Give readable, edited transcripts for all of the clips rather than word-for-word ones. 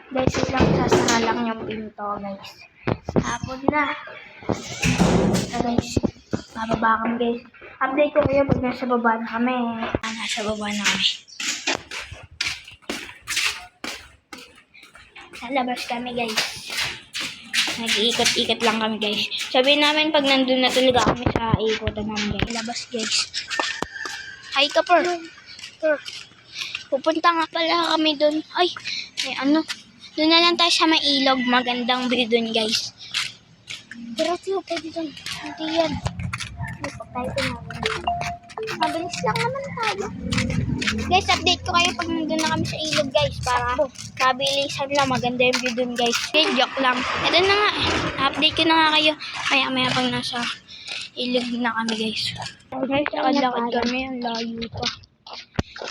Guys, lang sasara lang yung pinto, guys. Hapon na. Guys, bababa kami, guys. Update ko kayo pag nasa baba na kami. Nasa baba na kami. Sa labas kami, guys. Nag-iikot-ikot lang kami, guys. Sabihin namin pag nandun na talaga kami sa ikotan namin, guys. Labas, guys. Hi ka, Per. Pupunta nga pala kami dun. Ay, ano. Doon na lang tayo sa may ilog. Magandang view dun, guys. Pero siya, pwede dun. Hindi yan. Pag tayo tumawa. Mabilis lang naman tayo. Guys, update ko kayo pag nandun na kami sa ilog, guys. Para mabilisan lang. Maganda yung view dun, guys. Okay, joke lang. Ito na nga. Update ko na nga kayo. Maya-maya pag nasa ilog na kami, guys. Guys, lakad kami. Ang layo pa.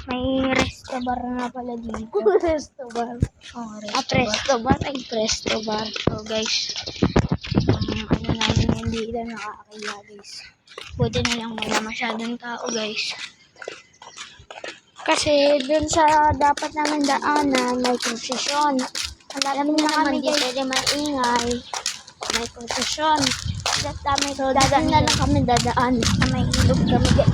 May resto bar nga pala dito. Resto bar. Oh, Presto bar. Ay, presto bar. So guys, ano namin hindi na nakakaya, guys. Buti na lang wala masyadong tao, guys. Kasi dun sa dapat namin daanan, may konsesyon. Alam mo naman, di pwede maingay. May konsesyon. So, dadaan na lang kami dadaan. May ilog kami, guys.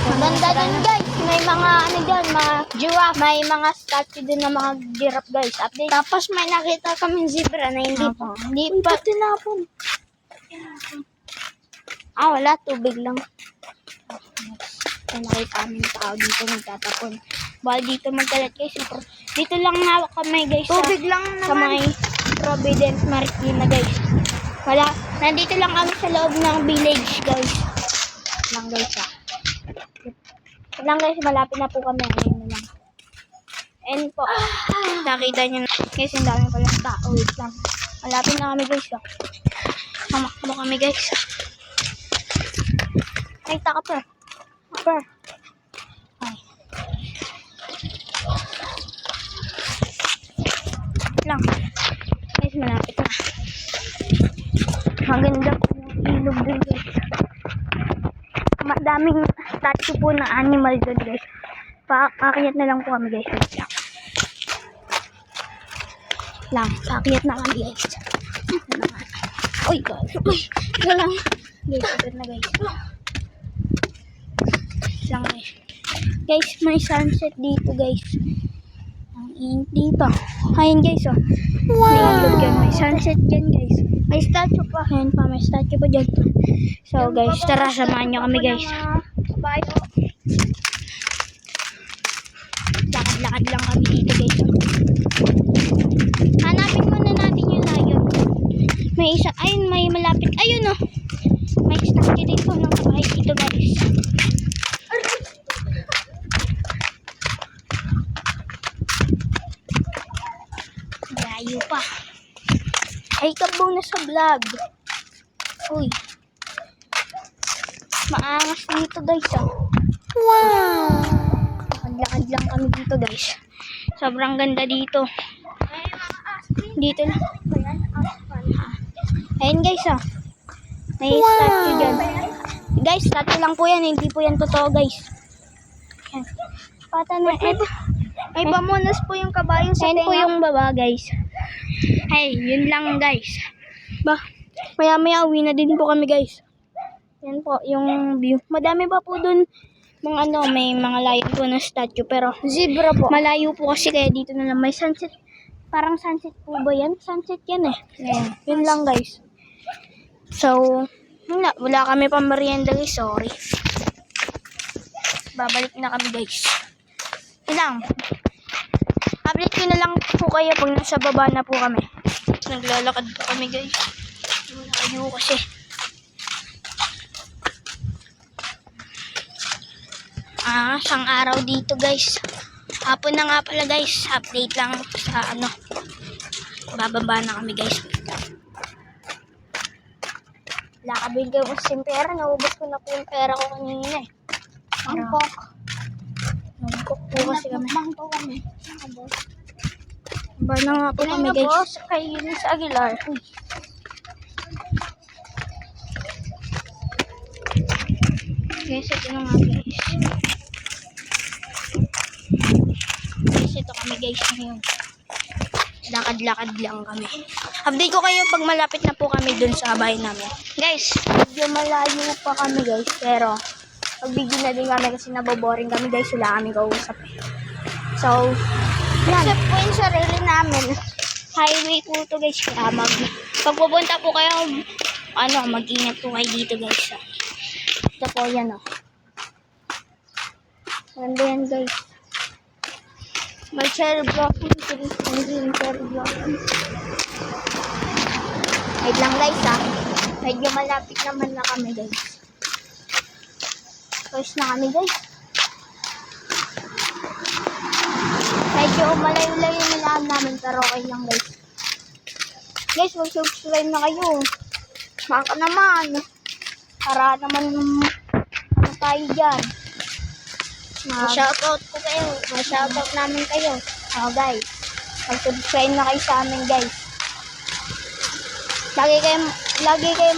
Maganda din, guys. May mga, ano dyan, mga giraffe. May mga statue din na mga giraffe, guys. Update. Tapos may nakita kaming zebra na hindi pa. Hindi pa tinapon. Wala. Tubig lang. May nakita kami tao dito nagtatapon. Bawal dito magkalat, guys. Dito lang hawak kami, guys. Tubig lang Sa naman. may Providence Marikina, guys. Wala. Nandito lang kami sa loob ng village, guys. Lang, guys, lang, guys. Malapit na po kami. Ayun na lang. And po. Nakita nyo na. Guys, ang dami palang tao. Wait lang. Malapit na kami, guys. Hamak kami, guys. Ay, taka pa. Ay. Lang. Guys, malapit na. Maganda po yung ilog din, guys. Madaming statue po ng animal doon, guys. Paakyat na lang po kami, guys. Wait lang. Paakyat na kami, guys. Uy, guys. Uy, ito lang. Guys, ito na, guys. Lang, guys. Guys, may sunset dito, guys. Ang init dito. Ayun, guys, oh. Wow! May ilog yan. May sunset dyan, guys. May statue pa. Ayan pa, may statue pa dyan. So, guys, tara, samahan nyo kami, guys. Lakad-lakad lang kami dito, guys. Hanapin muna natin yung lion. May isa, ayun, may malapit. Ayun, oh. May statue dito ng kabahay dito, guys. Layo pa. Ay, kabaw na sa vlog. Uy. Maangas dito, guys, ah. Wow! Lakad lang kami dito, guys. Sobrang ganda dito. Dito na. Ayun, guys, ah. May statue dyan. Guys, statue lang po yan. Hindi po yan totoo, guys. Ayan. Pata na. May pamunas po yung kabayo sa Ayan po tenga. yung baba, guys. Hey, yun lang, guys. Maya-maya uwi na din po kami, guys. Yan po yung view. Madami pa po dun mga may mga layo po na statue. Pero Zebra po. malayo po kasi kaya dito na lang. May sunset. Parang sunset po ba yan? Sunset yan eh. Ayan. Yun lang, guys. So, wala kami pa merienda, guys. Sorry. Babalik na kami, guys. Yun lang. Update ko na lang po kayo pag nasa baba na po kami. Naglalakad po kami, guys. Wala kayo kasi. Isang araw dito, guys. Hapon na nga pala, guys. Update lang sa bababa na kami, guys. Lakabili ko kasi yung pera. Naubos ko na po yung pera ko kanina eh. Mangkok. Nagkok po kasi kami. Mangkok kami. Ba na nga po kami, guys. Boss, kay Eunice Aguilar. Guys, ito na nga, guys. Guys, ito kami, guys, ngayon. lakad-lakad lang kami. Update ko kayo pag malapit na po kami dun sa bahay namin. Guys, medyo malayo pa kami guys, pero pagbigyan na din kami kasi naboboring kami guys, wala kami kausap eh. So, yan. Except po yung sarili namin. Highway po to guys, kaya pag pupunta po kayo, mag-ingat po kayo dito guys. Ito po yan Ganda yan guys. May cherry blossom. Green cherry blossom. Wait lang guys Medyo malapit naman na kami guys. First na kami guys. Medyo malayo-layo nilaan namin pero okay lang guys. Guys, mag-subscribe na kayo. Maka naman. Para naman tayo dyan. Ma-shoutout ko kayo. Ma-shoutout namin kayo. Guys. Mag-subscribe na kayo sa amin guys. Lagi kayo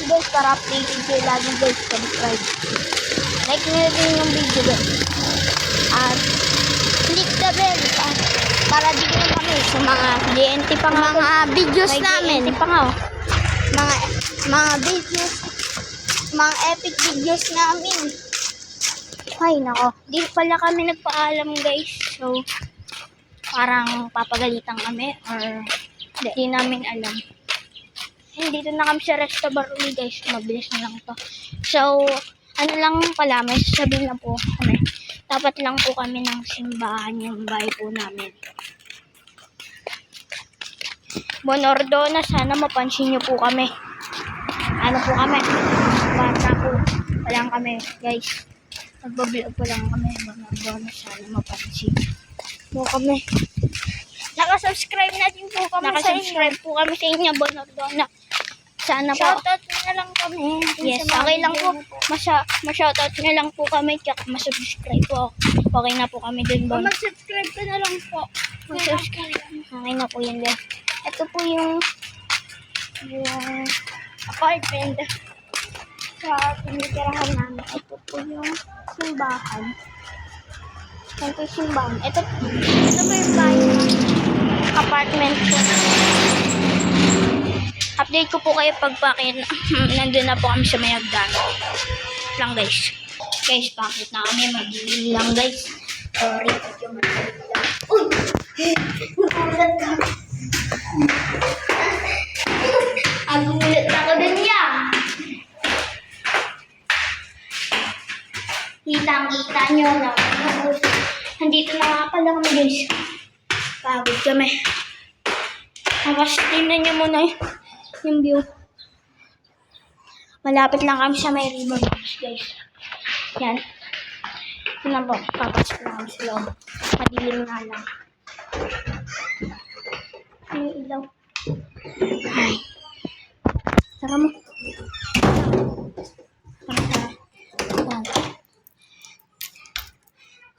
guys para updated kayo lagi guys. Subscribe. Like nyo din yung video guys. At click the bell para di nyo kami sa mga GNT pang mga videos namin. Pa nga mga videos, mga epic videos namin. Ay, nako. Di pala kami nagpaalam, guys. So, parang papagalitan kami or di namin alam. Dito na kami sa resto bar uli, guys. Mabilis na lang to. So, ano lang pala, may sasabihin na po kami. Dapat lang po kami ng simbahan yung bahay po namin. Bonordona, sana mapansin nyo po kami. Ano po kami? Bata po. Palang kami, guys. Nagbablog po lang kami. Bonordona, sana mapansin po kami. Nakasubscribe na din po kami sa inyo. Nakasubscribe po kami sa inyo, Bonordona. Sana po. Shoutout na lang kami. Yes, okay lang po. Ma-shoutout na lang po kami. Tsaka ma-subscribe po. Okay na po kami dun, Bon. Mag-subscribe ka na lang po. Mag-subscribe. Okay na po yan, guys. Ito po yung apartment sa tinitirahan namin. Ito po yung simbahan. Ito yung simbahan. Ito po yung bahay ng apartment po. Update ko po kayo pag nandun na po kami sa may hagdan. Lang guys. Guys, bakit na kami mag-iil lang guys. Sorry. Uy! Nagulat ka. Nagulat ako dun niya. Kitang-kita nyo na. Nandito na nga pala kami guys. Pagod kami. Tapos tingnan nyo muna yung view. Malapit lang kami sa may river guys. Yan. Yun lang po. Papasok lang kami sa loob. Madilim nga lang. Yung ilaw. Ay. Saka mo. Yan.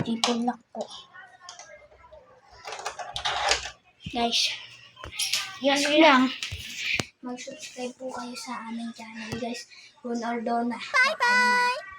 Dito lang po. Guys. Yan lang. Mag-subscribe po kayo sa aming channel guys. Bonordona. Bye bye!